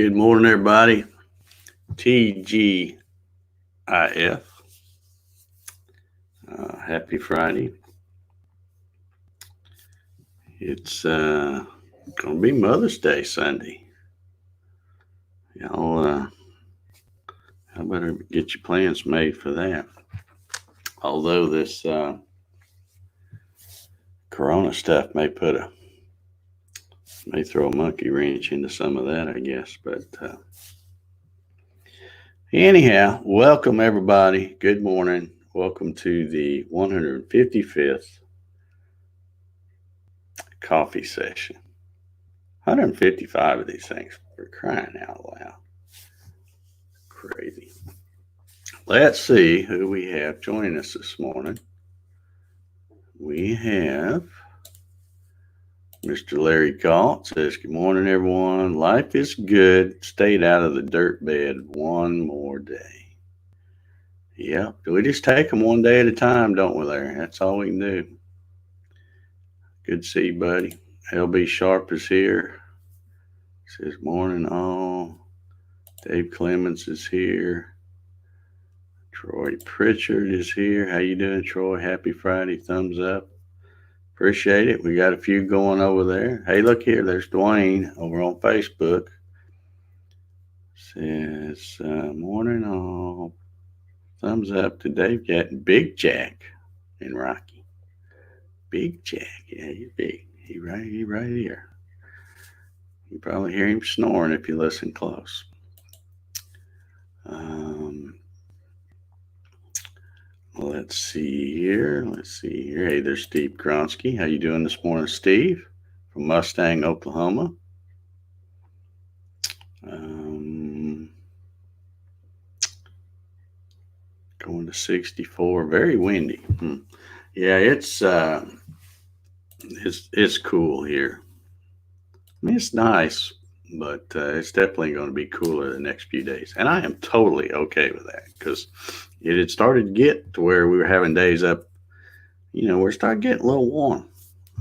Good morning, everybody. TGIF. Happy Friday. It's going to be Mother's Day Sunday. Y'all, I better get your plans made for that. Although this Corona stuff may throw a monkey wrench into some of that, I guess. But anyhow, welcome everybody. Good morning. Welcome to the 155th coffee session. 155 of these things, for crying out loud. Crazy. Let's see who we have joining us this morning. We have Mr. Larry Gault says, good morning, everyone. Life is good. Stayed out of the dirt bed one more day. Yeah, we just take them one day at a time, don't we, Larry? That's all we can do. Good to see you, buddy. LB Sharp is here. Says, morning, all. Dave Clemons is here. Troy Pritchard is here. How you doing, Troy? Happy Friday. Thumbs up. Appreciate it. We got a few going over there. Hey, look here. There's Dwayne over on Facebook. Says, morning all. Thumbs up to Dave Gatton. Big Jack and Rocky. Big Jack. Yeah, he's big. He right here. You probably hear him snoring if you listen close. Let's see here. Hey, there's Steve Kronsky. How you doing this morning, Steve? From Mustang, Oklahoma. Going to 64. Very windy. Yeah, it's cool here. I mean, it's nice, but it's definitely going to be cooler the next few days. And I am totally okay with that because it had started to get to where we were having days up, we're starting getting a little warm.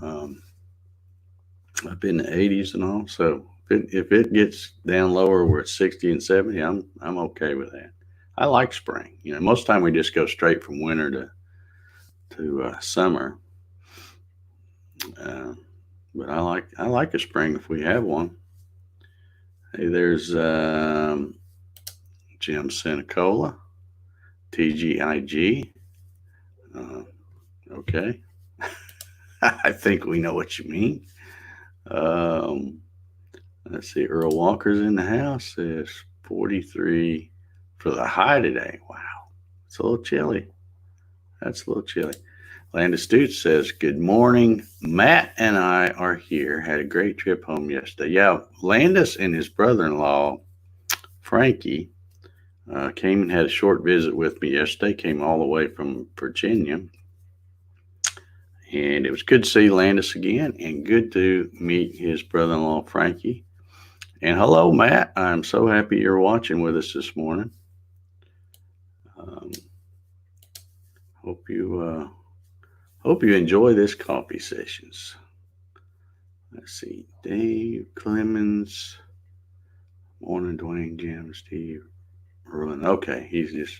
Up in the 80s and all. So if it gets down lower where it's 60 and 70, I'm okay with that. I like spring. Most of the time we just go straight from winter to summer. But I like a spring if we have one. Hey, there's Jim Senecola, TGIG. Okay. I think we know what you mean. Let's see. Earl Walker's in the house. It's 43 for the high today. Wow. It's a little chilly. That's a little chilly. Landis Stewart says, good morning. Matt and I are here. Had a great trip home yesterday. Yeah, Landis and his brother-in-law, Frankie, came and had a short visit with me yesterday. Came all the way from Virginia. And it was good to see Landis again and good to meet his brother-in-law, Frankie. And hello, Matt. I'm so happy you're watching with us this morning. Hope you enjoy this coffee sessions. Let's see. Dave Clemons. Morning, Dwayne, Jim, Steve, Erlen. Okay, he's just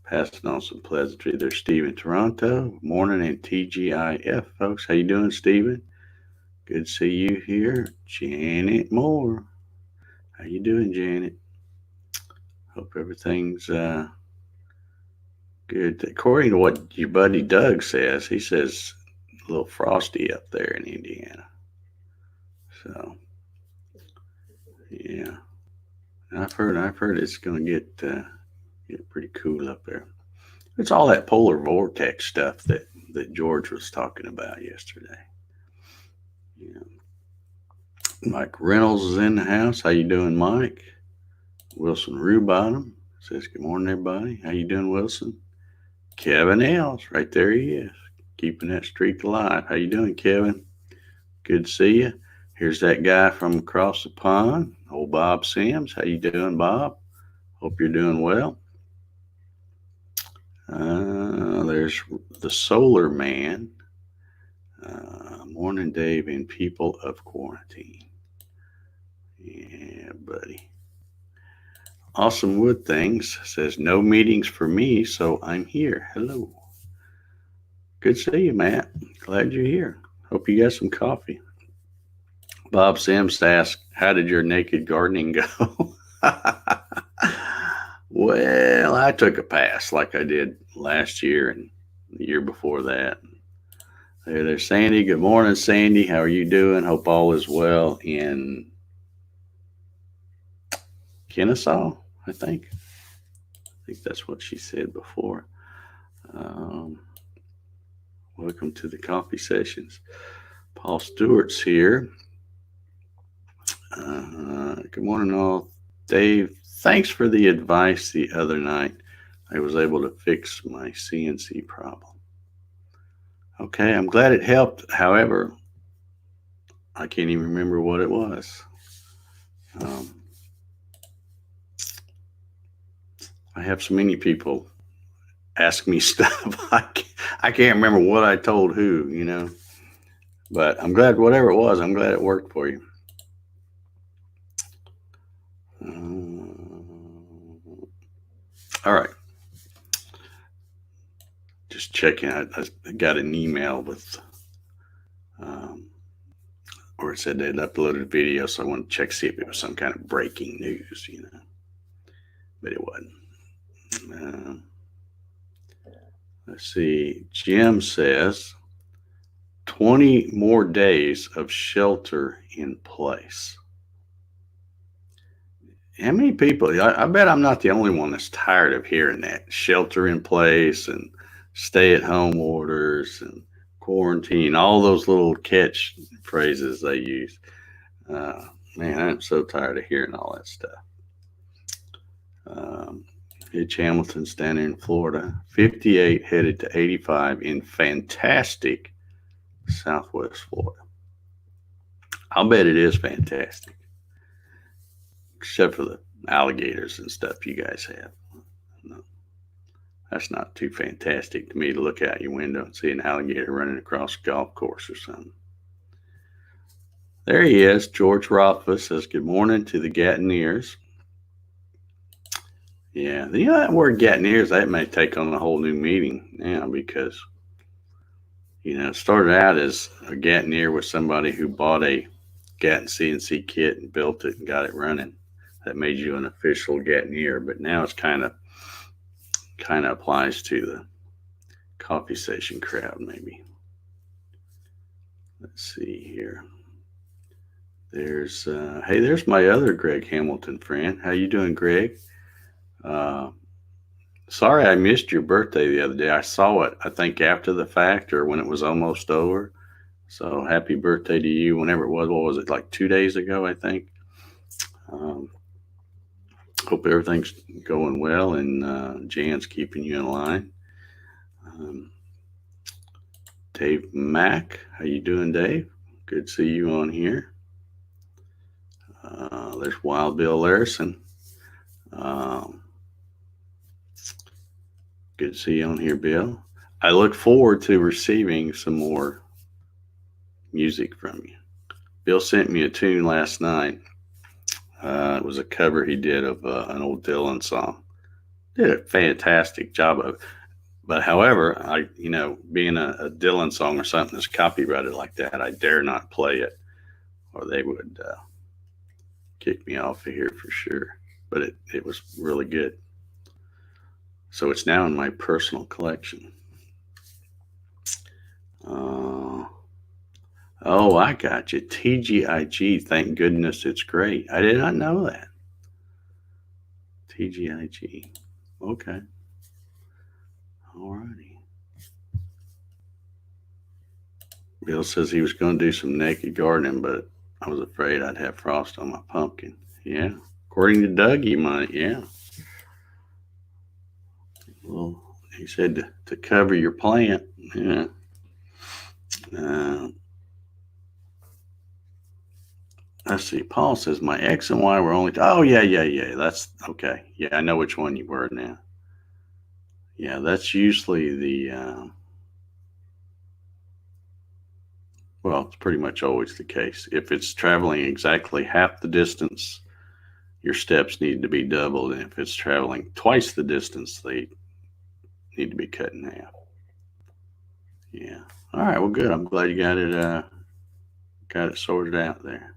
passing on some pleasantry. There's Steve in Toronto. Morning and TGIF, folks. How you doing, Steven? Good to see you here. Janet Moore. How you doing, Janet? Hope everything's good. According to what your buddy Doug says, he says a little frosty up there in Indiana. So, yeah, I've heard it's going to get pretty cool up there. It's all that polar vortex stuff that George was talking about yesterday. Yeah. Mike Reynolds is in the house. How you doing, Mike? Wilson Rubottom says, good morning, everybody. How you doing, Wilson? Kevin Ailes, right there he is, keeping that streak alive. How you doing, Kevin? Good to see you. Here's that guy from across the pond, old Bob Sims. How you doing, Bob? Hope you're doing well. There's the Solar Man. Morning, Dave, and people of quarantine. Yeah, buddy. Awesome Wood Things says, no meetings for me, so I'm here. Hello. Good to see you, Matt. Glad you're here. Hope you got some coffee. Bob Sims asked, how did your naked gardening go? Well, I took a pass like I did last year and the year before that. Hey there, Sandy. Good morning, Sandy. How are you doing? Hope all is well in Kennesaw, I think. I think that's what she said before. Welcome to the coffee sessions. Paul Stewart's here. Good morning, all. Dave, thanks for the advice the other night. I was able to fix my CNC problem. Okay, I'm glad it helped. However, I can't even remember what it was. I have so many people ask me stuff. I can't remember what I told who, you know. But I'm glad, whatever it was, I'm glad it worked for you. All right. Just checking. I got an email with, where it said they'd uploaded a video, so I wanted to check, see if it was some kind of breaking news, you know. But it wasn't. Let's see. Jim says 20 more days of shelter in place. How many people? I bet I'm not the only one that's tired of hearing that. Shelter in place and stay at home orders and quarantine, all those little catch phrases they use. Man, I'm so tired of hearing all that stuff. Hitch Hamilton's down in Florida, 58 headed to 85 in fantastic Southwest Florida. I'll bet it is fantastic, except for the alligators and stuff you guys have. No, that's not too fantastic to me to look out your window and see an alligator running across a golf course or something. There he is. George Rothfuss says, good morning to the Gattoneers. Yeah, you know that word Gattoneers, that may take on a whole new meaning now because, you know, it started out as a Gattoneer with somebody who bought a Gatton CNC kit and built it and got it running. That made you an official Gattoneer, but now it's kind of applies to the coffee session crowd, maybe. Let's see here. There's hey, there's my other Greg Hamilton friend. How you doing, Greg? Sorry I missed your birthday the other day. I saw it, I think, after the fact or when it was almost over. So happy birthday to you whenever it was. What was it, like 2 days ago, I think? Hope everything's going well and Jan's keeping you in line. Dave Mack, how you doing, Dave? Good to see you on here. There's Wild Bill Larson. Good to see you on here, Bill. I look forward to receiving some more music from you. Bill sent me a tune last night. It was a cover he did of an old Dylan song. Did a fantastic job of it. But however, being a Dylan song or something that's copyrighted like that, I dare not play it or they would kick me off of here for sure. But it was really good. So it's now in my personal collection. Oh, I got you. TGIG. Thank goodness it's great. I did not know that. TGIG. Okay. All righty. Bill says he was going to do some naked gardening, but I was afraid I'd have frost on my pumpkin. Yeah. According to Doug, you might. Yeah. Well, he said to cover your plant. Yeah. Let's see. Paul says my X and Y were only. Oh, yeah. That's okay. Yeah, I know which one you were now. Yeah, that's usually the. Well, it's pretty much always the case. If it's traveling exactly half the distance your steps need to be doubled. And if it's traveling twice the distance, they need to be cut in half. Yeah. All right. Well, good. I'm glad you got it sorted out there.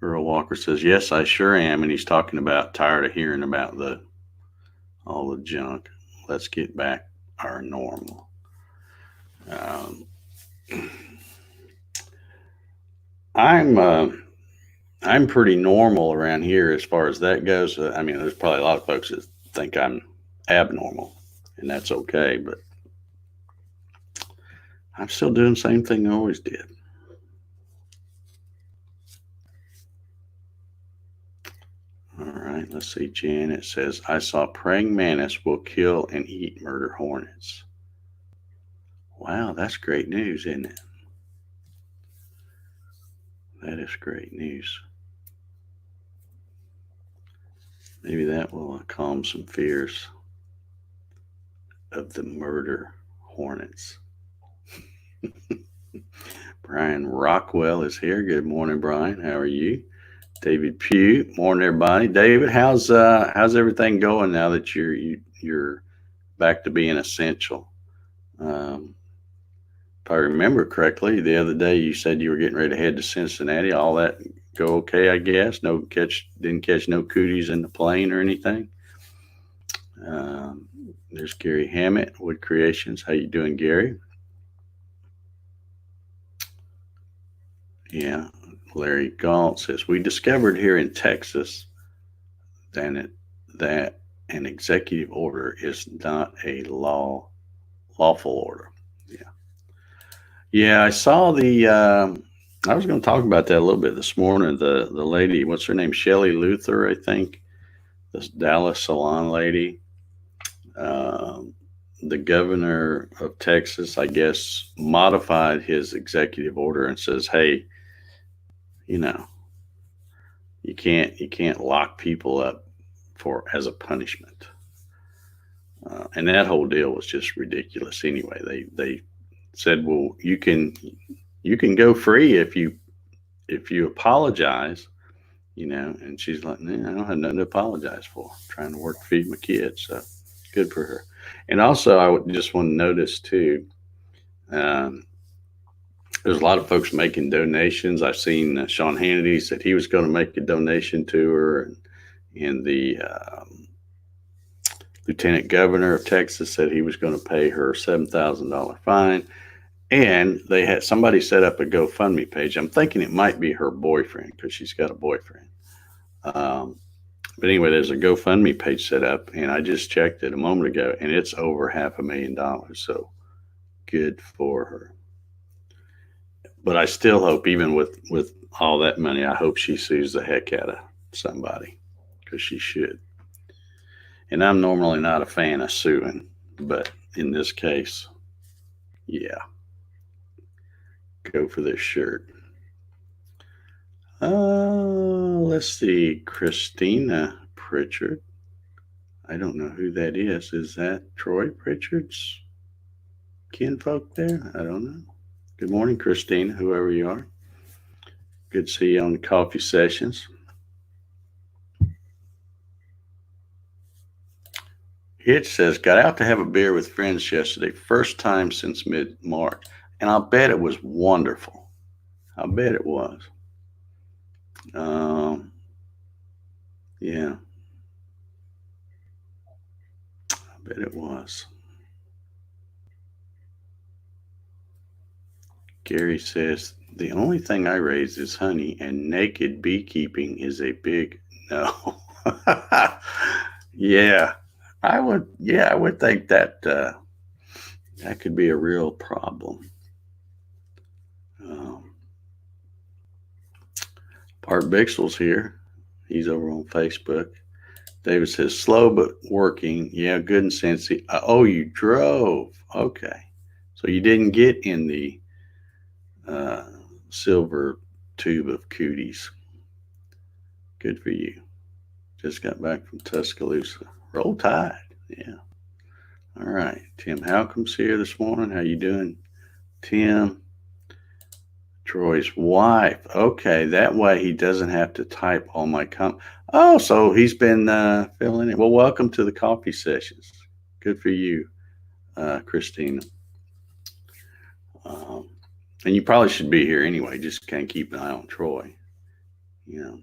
Earl Walker says, yes, I sure am. And he's talking about tired of hearing about all the junk. Let's get back our normal. I'm pretty normal around here as far as that goes. I mean, there's probably a lot of folks that think I'm abnormal, and that's okay, but I'm still doing the same thing I always did. All right, let's see. Janet says, I saw praying mantis will kill and eat murder hornets. Wow, that's great news, isn't it? That is great news. Maybe that will calm some fears of the murder hornets. Brian Rockwell is here. Good morning, Brian. How are you? David Pugh. Morning, everybody. David, how's everything going now that you're back to being essential? If I remember correctly, the other day you said you were getting ready to head to Cincinnati. All that go okay, I guess. Didn't catch no cooties in the plane or anything. There's Gary Hammett, Wood Creations. How you doing, Gary? Yeah. Larry Gault says, we discovered here in Texas that an executive order is not a lawful order. Yeah, I saw I was going to talk about that a little bit this morning. The lady, what's her name? Shelley Luther, I think, this Dallas Salon lady. The governor of Texas, I guess, modified his executive order and says, hey, you can't lock people up as a punishment. And that whole deal was just ridiculous. Anyway, they said, well, you can go free if you apologize, and she's like, I don't have nothing to apologize for. I'm trying to work to feed my kids, so good for her. And also, I just want to notice too, there's a lot of folks making donations. I've seen Sean Hannity said he was going to make a donation to her, and the Lieutenant Governor of Texas said he was going to pay her $7,000 fine. And they had somebody set up a GoFundMe page. I'm thinking it might be her boyfriend because she's got a boyfriend. But anyway, there's a GoFundMe page set up, and I just checked it a moment ago, and it's over $500,000. So good for her. But I still hope, even with all that money, I hope she sues the heck out of somebody, because she should. And I'm normally not a fan of suing, but in this case, yeah. Go for this shirt. Let's see. Kristina Pritchard. I don't know who that is. Is that Troy Pritchard's kinfolk there? I don't know. Good morning, Kristina, whoever you are. Good to see you on the coffee sessions. Hitch says, got out to have a beer with friends yesterday. First time since mid-March. And I'll bet it was wonderful. I bet it was. Yeah. I bet it was. Gary says, the only thing I raise is honey, and naked beekeeping is a big no. Yeah. I would think that that could be a real problem. Bart Bixel's here. He's over on Facebook. David says, slow but working. Yeah, good and sensey. Oh, you drove. Okay. So you didn't get in the silver tube of cooties. Good for you. Just got back from Tuscaloosa. Roll Tide. Yeah. All right. Tim Halcomb's here this morning. How you doing, Tim? Troy's wife. Okay, that way he doesn't have to type all my Oh, so he's been filling it. Well, welcome to the coffee sessions. Good for you, Kristina. And you probably should be here anyway. Just kind of keep an eye on Troy. You know,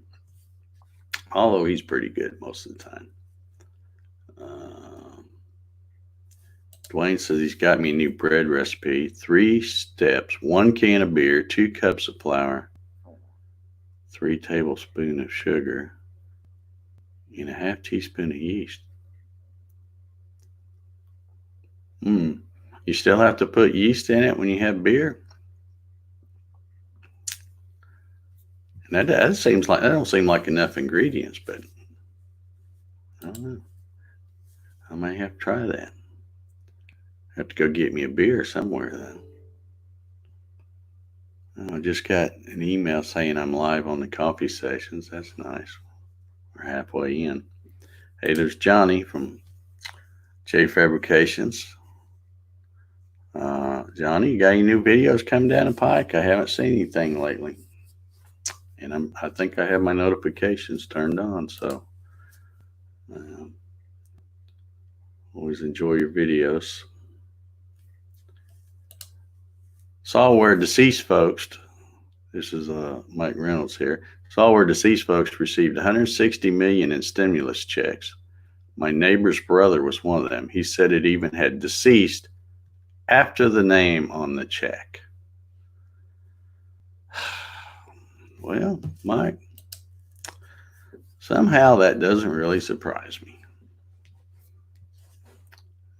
although he's pretty good most of the time. Dwayne says he's got me a new bread recipe. 3 steps: 1 can of beer, 2 cups of flour, 3 tablespoons of sugar, and a half teaspoon of yeast. You still have to put yeast in it when you have beer? And that seems like, that don't seem like enough ingredients, but I don't know. I may have to try that. I have to go get me a beer somewhere then. I just got an email saying I'm live on the coffee sessions. That's nice. We're halfway in. Hey, there's Johnny from J Fabrications. Johnny, you got any new videos coming down the pike? I haven't seen anything lately. And I think I have my notifications turned on, so always enjoy your videos. Saw where deceased folks, this is Mike Reynolds here, saw where deceased folks received $160 million in stimulus checks. My neighbor's brother was one of them. He said it even had deceased after the name on the check. Well, Mike, somehow that doesn't really surprise me.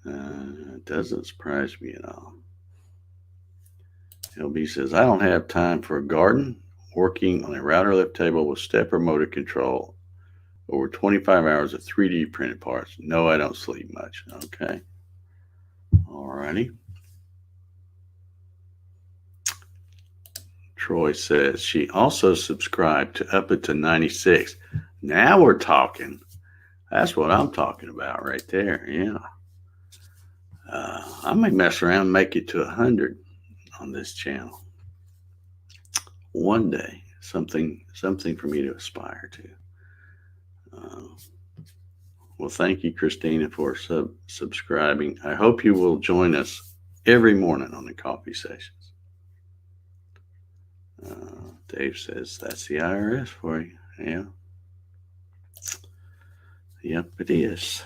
It doesn't surprise me at all. LB says, I don't have time for a garden, working on a router lift table with stepper motor control, over 25 hours of 3D printed parts. No, I don't sleep much. Okay. All righty. Troy says she also subscribed to Up It to 96. Now we're talking. That's what I'm talking about right there. Yeah. I may mess around and make it to 100 on this channel. One day, something for me to aspire to. Well, thank you, Kristina, for subscribing. I hope you will join us every morning on the coffee sessions. Dave says, that's the IRS for you. Yeah. Yep, it is.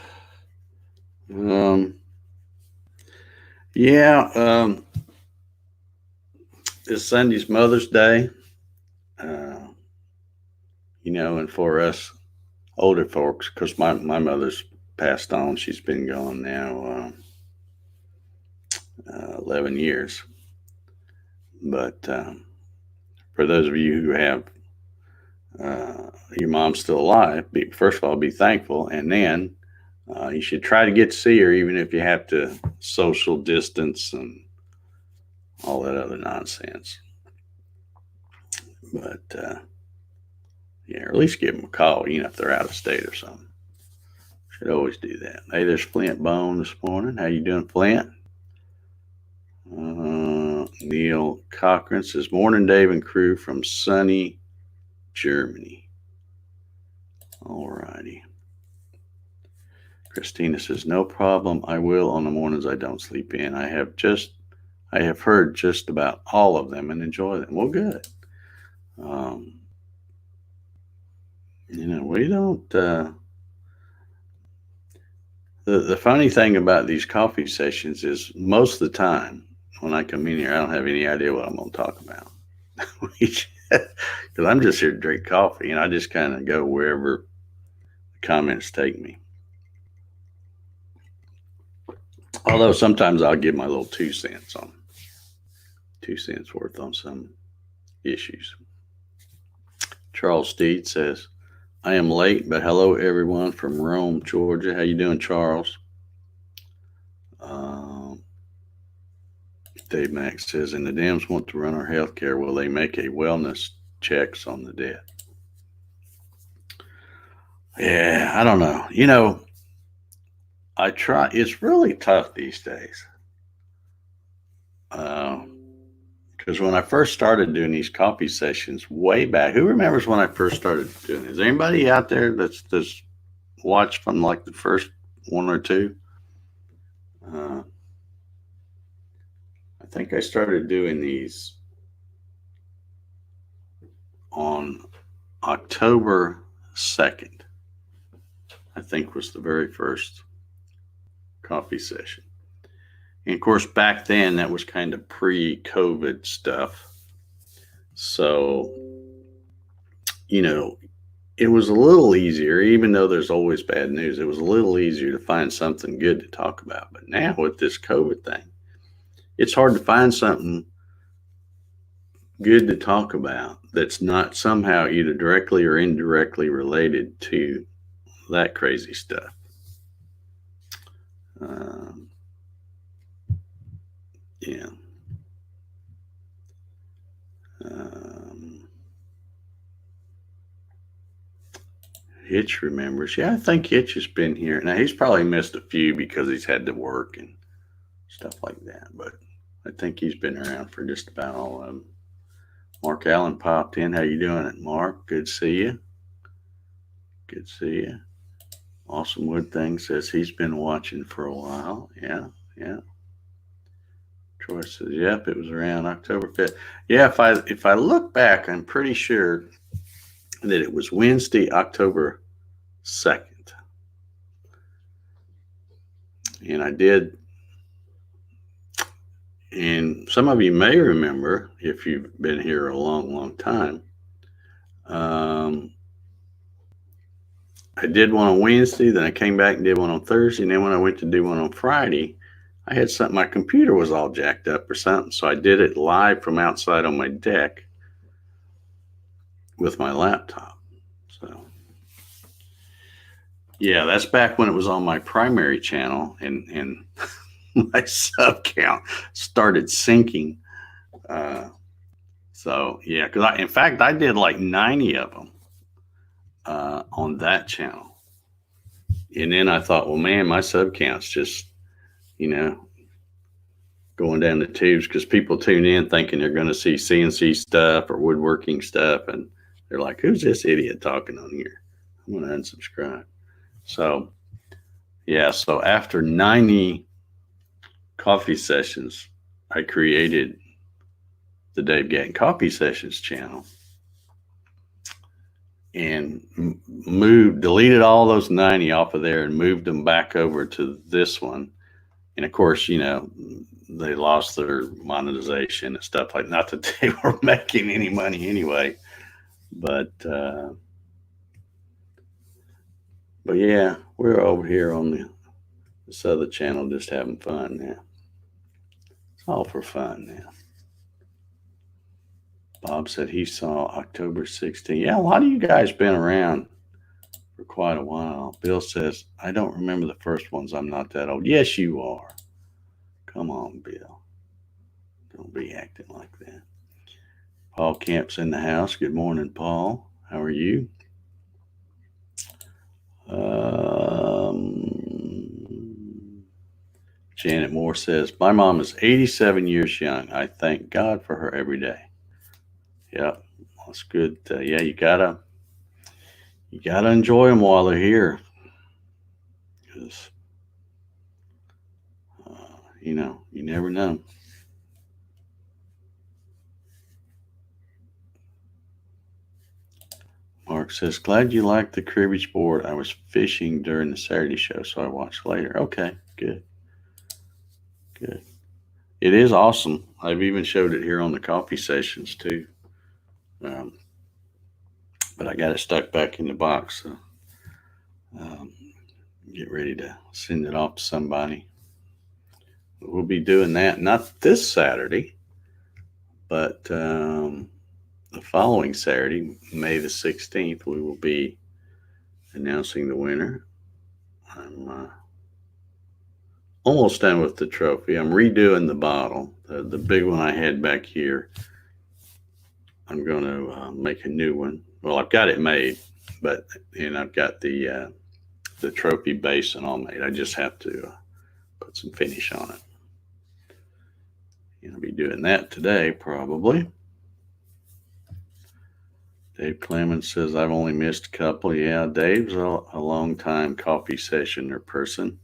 This Sunday's Mother's Day. And for us older folks, because my mother's passed on. She's been gone now 11 years. But for those of you who have your mom still alive, first of all, be thankful. And then you should try to get to see her, even if you have to social distance and all that other nonsense. But or at least give them a call, if they're out of state or something. Should always do that. Hey, there's Flint Bone this morning. How you doing, Flint? Neil Cochran says, morning, Dave and crew from sunny Germany. All righty. Kristina says, no problem. I will on the mornings I don't sleep in. I have heard just about all of them and enjoy them. Well, good. We don't. The funny thing about these coffee sessions is most of the time when I come in here, I don't have any idea what I'm going to talk about. Because I'm just here to drink coffee, and I just kind of go wherever the comments take me. Although sometimes I'll give my little 2 cents worth on some issues. Charles Steed says, I am late, but hello everyone from Rome, Georgia. How you doing, Charles? Dave Mack says, and the Dems want to run our health care. Will they make a wellness checks on the debt? Yeah, I don't know. I try. It's really tough these days. Because Because when I first started doing these coffee sessions way back, who remembers when I first started doing it? Is there anybody out there that's watched from like the first one or two? I think I started doing these on October 2nd, I think was the very first coffee session. And of course, back then that was kind of pre-COVID stuff. So, it was a little easier, even though there's always bad news, it was a little easier to find something good to talk about. But now with this COVID thing, it's hard to find something good to talk about that's not somehow either directly or indirectly related to that crazy stuff. Yeah. Hitch remembers. Yeah, I think Hitch has been here. Now, he's probably missed a few because he's had to work and stuff like that. But I think he's been around for just about all of them. Mark Allen popped in. How you doing, Mark? Good to see you. Good to see you. Awesome Wood Thing says he's been watching for a while. Yeah. Troy says, yep, it was around October 5th. Yeah, if I look back, I'm pretty sure that it was Wednesday, October 2nd. And I did, and some of you may remember, if you've been here a long, long time, I did one on Wednesday, then I came back and did one on Thursday, and then when I went to do one on Friday, I had something, my computer was all jacked up or something, so I did it live from outside on my deck with my laptop. So, yeah, that's back when it was on my primary channel, and my sub count started sinking. So, yeah, because in fact, I did like 90 of them on that channel. And then I thought, well, man, my sub count's just, going down the tubes because people tune in thinking they're going to see CNC stuff or woodworking stuff. And they're like, who's this idiot talking on here? I'm going to unsubscribe. So, yeah, so after 90 coffee sessions, I created the Dave Gatton Coffee Sessions channel and deleted all those 90 off of there and moved them back over to this one. And of course, they lost their monetization and stuff like, not that they were making any money anyway, but yeah, we're over here on this other channel just having fun now. It's all for fun now. Bob said he saw October 16th. Yeah, a lot of you guys been around for quite a while. Bill says, I don't remember the first ones. I'm not that old. Yes, you are. Come on, Bill. Don't be acting like that. Paul Camp's in the house. Good morning, Paul. How are you? Janet Moore says, my mom is 87 years young. I thank God for her every day. Yep, that's good. Yeah, you gotta enjoy them while they're here, because you never know. Mark says, glad you liked the cribbage board. I was fishing during the Saturday show, so I watched later. Okay, good. It is awesome. I've even showed it here on the coffee sessions too. But I got it stuck back in the box. So get ready to send it off to somebody. We'll be doing that, not this Saturday, but the following Saturday, May the 16th, we will be announcing the winner. I'm almost done with the trophy. I'm redoing the bottle. The big one I had back here, I'm going to make a new one. Well, I've got it made, and I've got the trophy basin all made. I just have to put some finish on it. I'll be doing that today, probably. Dave Clemons says, I've only missed a couple. Yeah, Dave's a long time coffee sessioner person.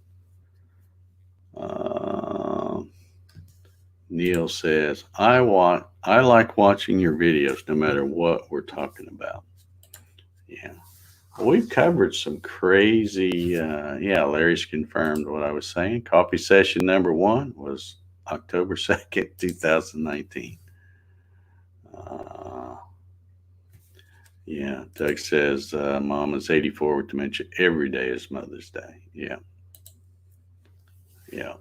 Neil says, I like watching your videos no matter what we're talking about. Yeah. We've covered some crazy, Larry's confirmed what I was saying. Coffee session number 1 was October 2nd, 2019. Yeah, Doug says Mom is 84 with dementia. Every day is Mother's Day. Yeah. Yeah.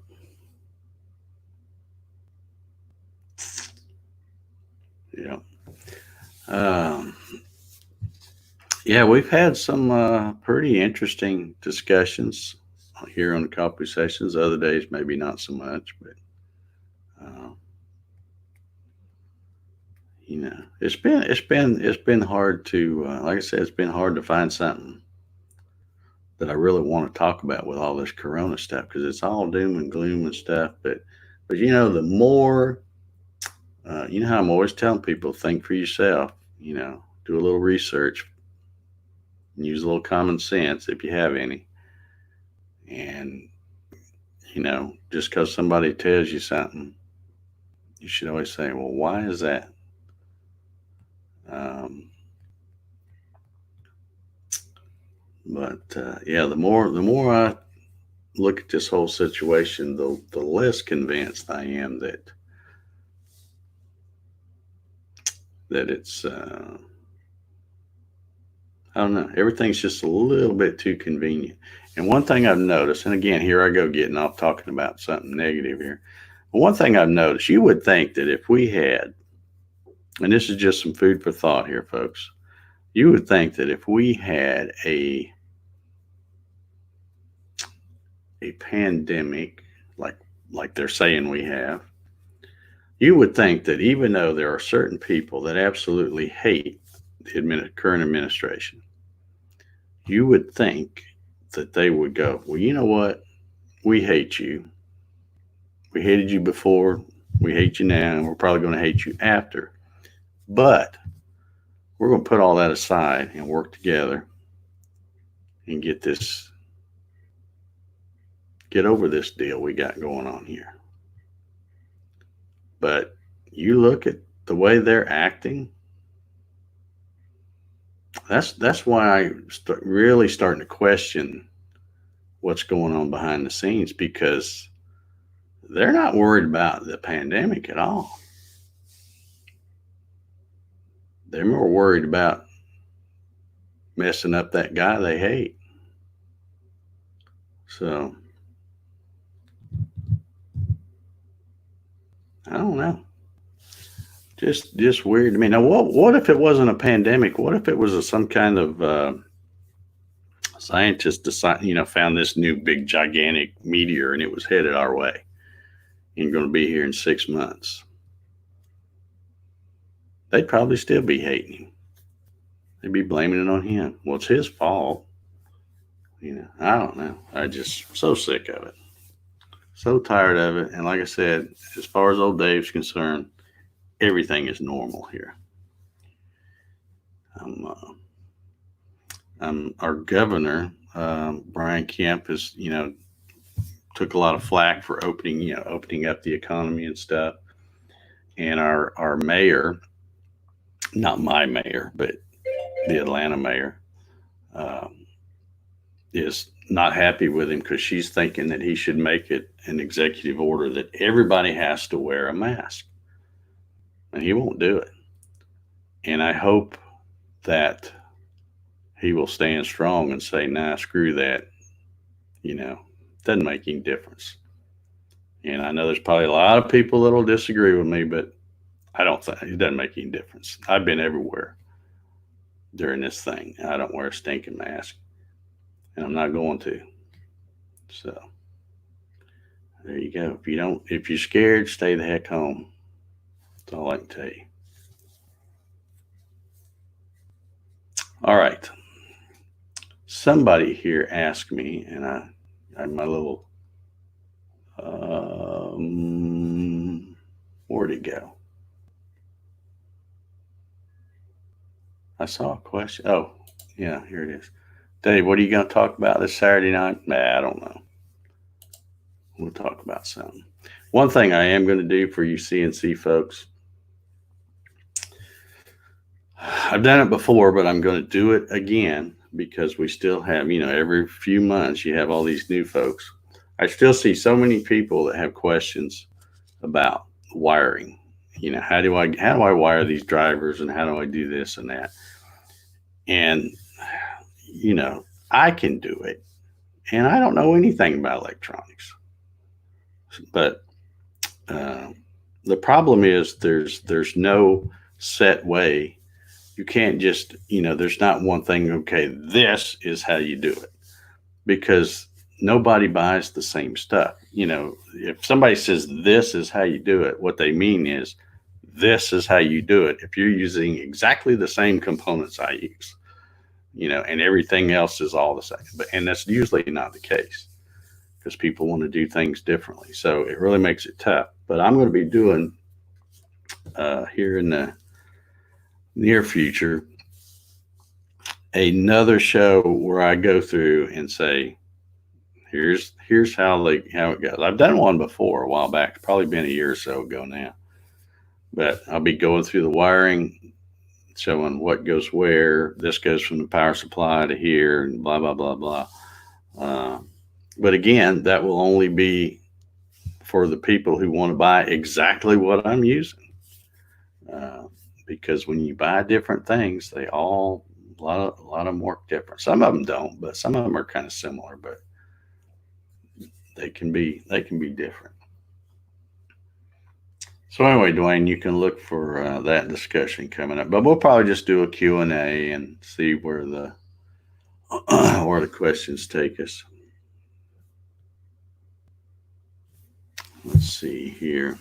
Yeah. Yeah, we've had some pretty interesting discussions here on the coffee sessions. Other days, maybe not so much, but it's been hard to, like I said, it's been hard to find something that I really want to talk about with all this Corona stuff because it's all doom and gloom and stuff. But the more, how I'm always telling people, think for yourself. Do a little research, use a little common sense if you have any, and just because somebody tells you something, you should always say, well, why is that? The more I look at this whole situation, the less convinced I am that it's I don't know, everything's just a little bit too convenient. And one thing I've noticed, and again, here I go getting off talking about something negative here. But one thing I've noticed, you would think that if we had, and this is just some food for thought here, folks, you would think that if we had a pandemic like they're saying we have, you would think that even though there are certain people that absolutely hate the current administration, you would think that they would go, well, you know what? We hate you. We hated you before. We hate you now. And we're probably going to hate you after. But we're going to put all that aside and work together and get over this deal we got going on here. But you look at the way they're acting. That's why I really starting to question what's going on behind the scenes, because they're not worried about the pandemic at all. They're more worried about messing up that guy they hate. So I don't know. Just weird to me. Now, what if it wasn't a pandemic? What if it was some kind of scientist found this new big gigantic meteor and it was headed our way and going to be here in 6 months? They'd probably still be hating him. They'd be blaming it on him. Well, it's his fault. I don't know. I just so sick of it. So tired of it. And like I said, as far as old Dave's concerned, everything is normal here. Our governor, Brian Kemp, is took a lot of flack for opening up the economy and stuff. And our mayor, not my mayor, but the Atlanta mayor, is not happy with him because she's thinking that he should make it an executive order that everybody has to wear a mask. And he won't do it. And I hope that he will stand strong and say, nah, screw that. Doesn't make any difference. And I know there's probably a lot of people that will disagree with me, but I don't think it doesn't make any difference. I've been everywhere during this thing. I don't wear a stinking mask, and I'm not going to. So there you go. If you're scared, stay the heck home. That's all I can tell you. All right. Somebody here asked me, and I had my little Where'd it go? I saw a question. Oh, yeah, here it is. Dave, what are you going to talk about this Saturday night? Nah, I don't know. We'll talk about something. One thing I am going to do for you CNC folks, I've done it before, but I'm going to do it again because we still have, every few months you have all these new folks. I still see so many people that have questions about wiring. How do I wire these drivers, and how do I do this and that? And I can do it, and I don't know anything about electronics. But the problem is there's no set way. You can't just, there's not one thing, okay, this is how you do it, because nobody buys the same stuff. If somebody says this is how you do it, what they mean is this is how you do it. If you're using exactly the same components I use, and everything else is all the same. And that's usually not the case, because people want to do things differently. So it really makes it tough. But I'm going to be doing here in the near future another show where I go through and say, here's how it goes. I've done one before a while back. It's probably been a year or so ago now. But I'll be going through the wiring, showing what goes where. This goes from the power supply to here, and blah, blah, blah, blah. But again, that will only be for the people who want to buy exactly what I'm using. Because when you buy different things, they all, a lot of them work different. Some of them don't, but some of them are kind of similar, but they can be different. So anyway, Dwayne, you can look for that discussion coming up, but we'll probably just do a Q&A and see where the questions take us. Let's see here.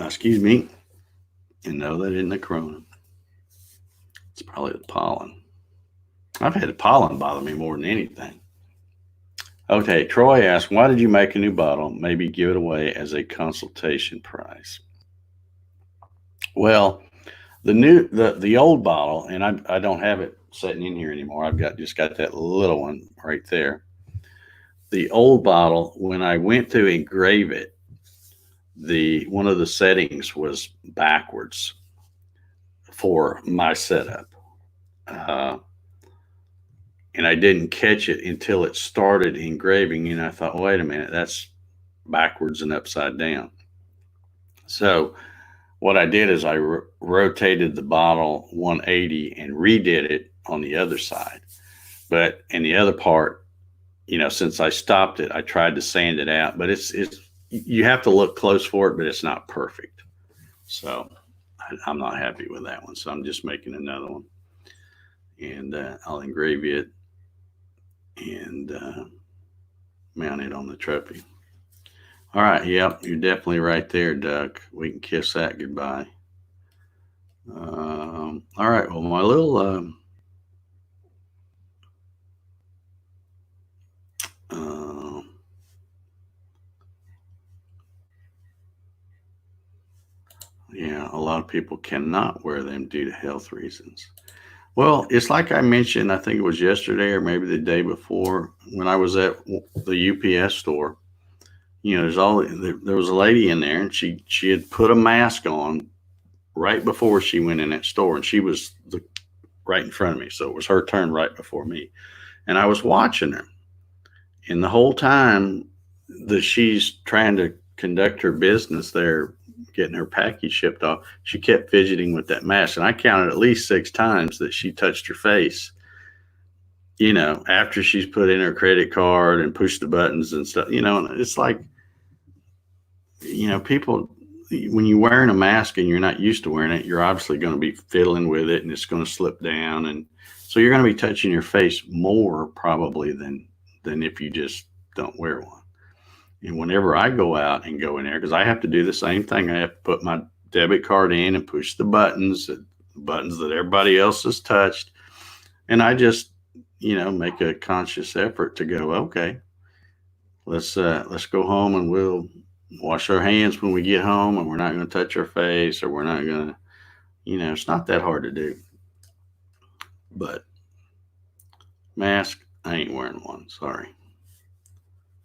Excuse me. And no, that isn't the corona. It's probably the pollen. I've had the pollen bother me more than anything. Okay, Troy asked, why did you make a new bottle? Maybe give it away as a consultation prize. Well, the old bottle, and I don't have it sitting in here anymore. I've just got that little one right there. The old bottle, when I went to engrave it, one of the settings was backwards for my setup. And I didn't catch it until it started engraving, and I thought, wait a minute, that's backwards and upside down. So what I did is I rotated the bottle 180 and redid it on the other side. But in the other part, since I stopped it, I tried to sand it out, but it's you have to look close for it, but it's not perfect. So I'm not happy with that one. So I'm just making another one, and I'll engrave it and mount it on the trophy. All right. Yep. You're definitely right there, Doug. We can kiss that goodbye. All right. Well, my little, yeah, a lot of people cannot wear them due to health reasons. Well, it's like I mentioned, I think it was yesterday or maybe the day before, when I was at the UPS store. There was a lady in there, and she had put a mask on right before she went in that store, and she was right in front of me. So it was her turn right before me. And I was watching her. And the whole time that she's trying to conduct her business there, getting her package shipped off, she kept fidgeting with that mask. And I counted at least 6 times that she touched her face, after she's put in her credit card and pushed the buttons and stuff, and it's like, people, when you're wearing a mask and you're not used to wearing it, you're obviously going to be fiddling with it, and it's going to slip down. And so you're going to be touching your face more probably than if you just don't wear one. And whenever I go out and go in there, because I have to do the same thing, I have to put my debit card in and push the buttons that everybody else has touched. And I just, make a conscious effort to go, okay, let's go home and we'll wash our hands when we get home, and we're not going to touch our face, or we're not going to, it's not that hard to do. But mask, I ain't wearing one. Sorry.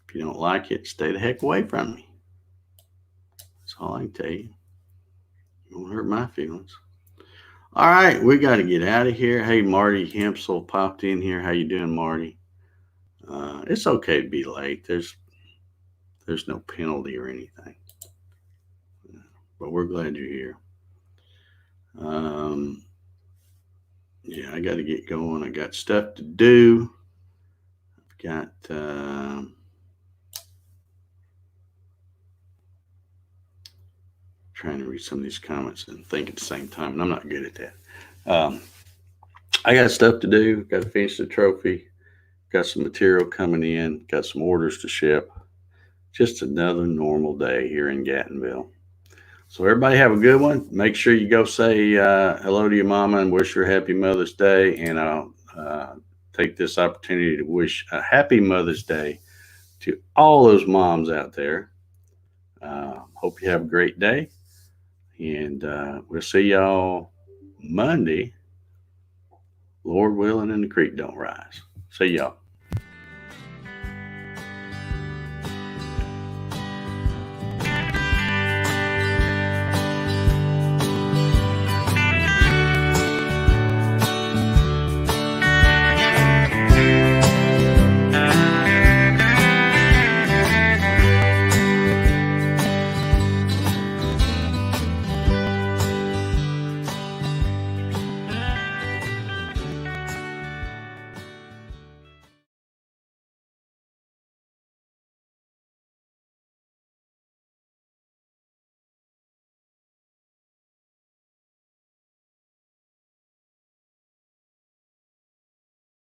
If you don't like it, stay the heck away from me. That's all I can tell you. You won't hurt my feelings. All right, we got to get out of here. Hey, Marty Hempsel popped in here. How you doing, Marty? It's okay to be late. There's no penalty or anything. But we're glad you're here. Yeah, I got to get going. I got stuff to do. I've got trying to read some of these comments and think at the same time, and I'm not good at that. I got stuff to do. Got to finish the trophy. Got some material coming in. Got some orders to ship. Just another normal day here in Gattonville. So everybody have a good one. Make sure you go say hello to your mama and wish her a happy Mother's Day. And I'll take this opportunity to wish a happy Mother's Day to all those moms out there. Hope you have a great day. And we'll see y'all Monday, Lord willing, and the creek don't rise. See y'all.